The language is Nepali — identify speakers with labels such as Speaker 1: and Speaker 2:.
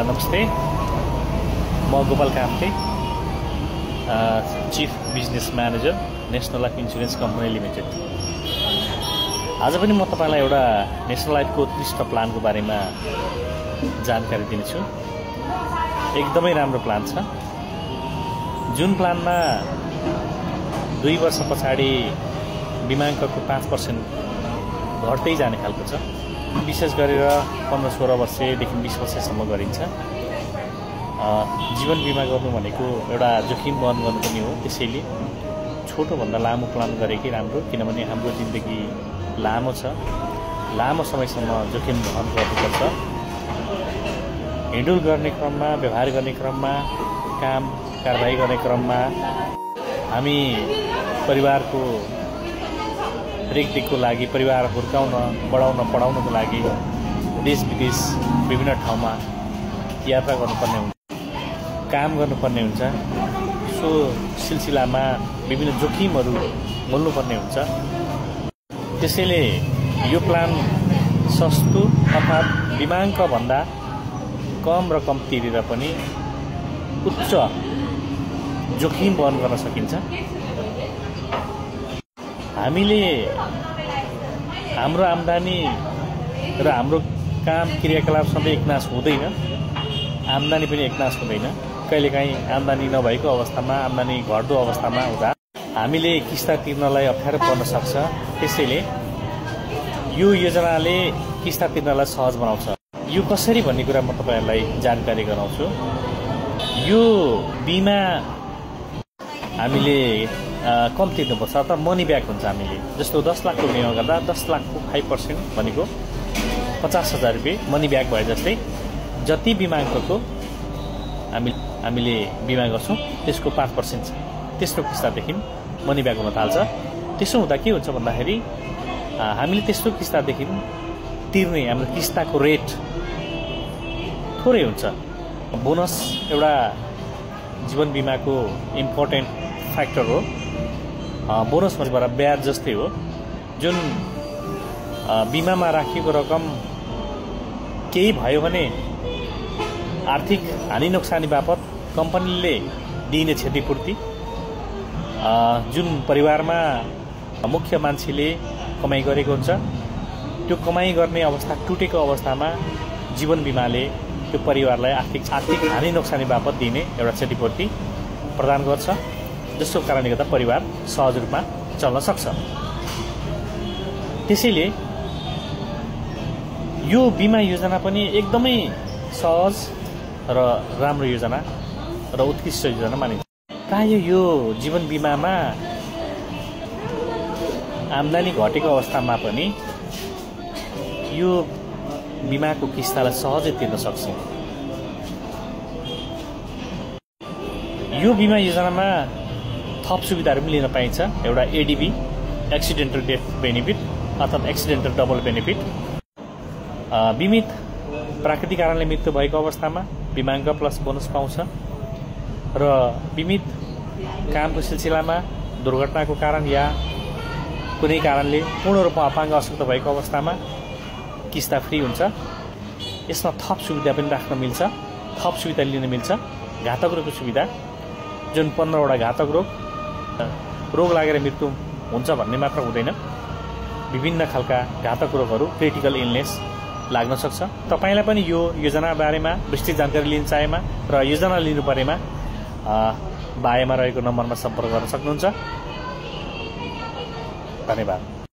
Speaker 1: नमस्ते, म Gopal Kamte, chief business manager, national life insurance company limited. आज पनि म तपाईलाई एउटा नेशनल लाइफको उत्कृष्ट प्लानको बारेमा जानकारी दिन्छु। एकदमै राम्रो प्लान छ, जुन प्लानमा 2 वर्ष पछाडि बिमाङ्कको 5% घट्दै जाने खालको छ। विशेष गरेर 15-16 वर्षदेखि 20 वर्षसम्म गरिन्छ। जीवन बिमा गर्नु भनेको एउटा जोखिम वहन गर्नु पनि हो, त्यसैले छोटोभन्दा लामो प्लान गरेकै राम्रो, किनभने हाम्रो जिन्दगी लामो छ, लामो समयसम्म जोखिम वहन गर्नुपर्छ। हिँडुल गर्ने क्रममा, व्यवहार गर्ने क्रममा, काम कारबाही गर्ने क्रममा हामी परिवारको रेखदेखको लागि, परिवार हुर्काउन, बढाउन, पढाउनको लागि देश विदेश विभिन्न ठाउँमा यात्रा गर्नुपर्ने हुन्छ, काम गर्नुपर्ने हुन्छ। सो सिलसिलामा विभिन्न जोखिमहरू मोल्नुपर्ने हुन्छ। त्यसैले यो प्लान सस्तो अर्थात् बिमाङ्क भन्दा कम रकम तिरेर पनि उच्च जोखिम वहन गर्न सकिन्छ। हामीले हाम्रो आम्दानी र हाम्रो काम क्रियाकलाप सधैँ एकनाश हुँदैन, आम्दानी पनि एकनाश हुँदैन। कहिलेकाहीँ आम्दानी नभएको अवस्थामा, आम्दानी घट्दो अवस्थामा हुँदा हामीले किस्ता तिर्नलाई अप्ठ्यारो पर्न सक्छ। त्यसैले यो योजनाले किस्ता तिर्नलाई सहज बनाउँछ। यो कसरी भन्ने कुरा म तपाईहरुलाई जानकारी गराउँछु। यो बिमा हामीले कम तिर्नुपर्छ, अर्थात् मनी ब्याक हुन्छ। हामीले जस्तो 10 लाखको बिमा गर्दा 10 लाखको 5% भनेको 50,000 रुपियाँ मनी ब्याक भए जस्तै जति बिमाङ्कको हामीले बिमा गर्छौँ त्यसको 5% छ। तेस्रो किस्तादेखि मनी ब्याक हुन थाल्छ। त्यसो हुँदा के हुन्छ भन्दाखेरि हामीले तेस्रो किस्तादेखि तिर्ने हाम्रो किस्ताको रेट थोरै हुन्छ। बोनस एउटा जीवन बिमाको इम्पोर्टेन्ट फ्याक्टर हो। बोनस भनेको ब्याज जस्तै हो। जुन बिमामा राखिएको रकम केही भयो भने आर्थिक हानि नोक्सानी बापत कम्पनीले दिने क्षतिपूर्ति, जुन परिवारमा मुख्य मान्छेले कमाई गरेको हुन्छ त्यो कमाई गर्ने अवस्था टुटेको अवस्थामा जीवन बिमाले त्यो परिवारलाई आर्थिक हानि नोक्सानी बापत दिने एउटा क्षतिपूर्ति प्रदान गर्छ, जसको कारणले गर्दा परिवार सहज रूपमा चल्न सक्छ। त्यसैले यो बिमा योजना पनि एकदमै सहज र राम्रो योजना र उत्कृष्ट योजना मानिन्छ। प्रायः यो जीवन बिमामा आम्दानी घटेको अवस्थामा पनि यो बिमाको किस्तालाई सहजै तिर्न सक्छ। यो बिमा योजनामा थप सुविधाहरू पनि लिन पाइन्छ। एउटा एडीबी, एक्सिडेन्टल डेथ बेनिफिट अर्थात् एक्सिडेन्टल डबल बेनिफिट। बिमित प्राकृतिक कारणले मृत्यु भएको अवस्थामा बिमाङ्क प्लस बोनस पाउँछ र बिमित कामको सिलसिलामा दुर्घटनाको कारण या कुनै कारणले पूर्ण रूपमा अपाङ्ग अशक्त भएको अवस्थामा किस्ता फ्री हुन्छ। यसमा थप सुविधा पनि राख्न मिल्छ, थप सुविधा लिन मिल्छ। घातक रोगको सुविधा, जुन 15वटा घातक रोग लागेर मृत्यु हुन्छ भन्ने मात्र हुँदैन, विभिन्न खालका घातक रोगहरू, क्रिटिकल इलनेस लाग्न सक्छ। तपाईलाई पनि यो योजना बारेमा विस्तृत जानकारी लिन चाहेमा र योजना लिनु परेमा बायोमा रहेको नम्बरमा सम्पर्क गर्न सक्नुहुन्छ। धन्यवाद।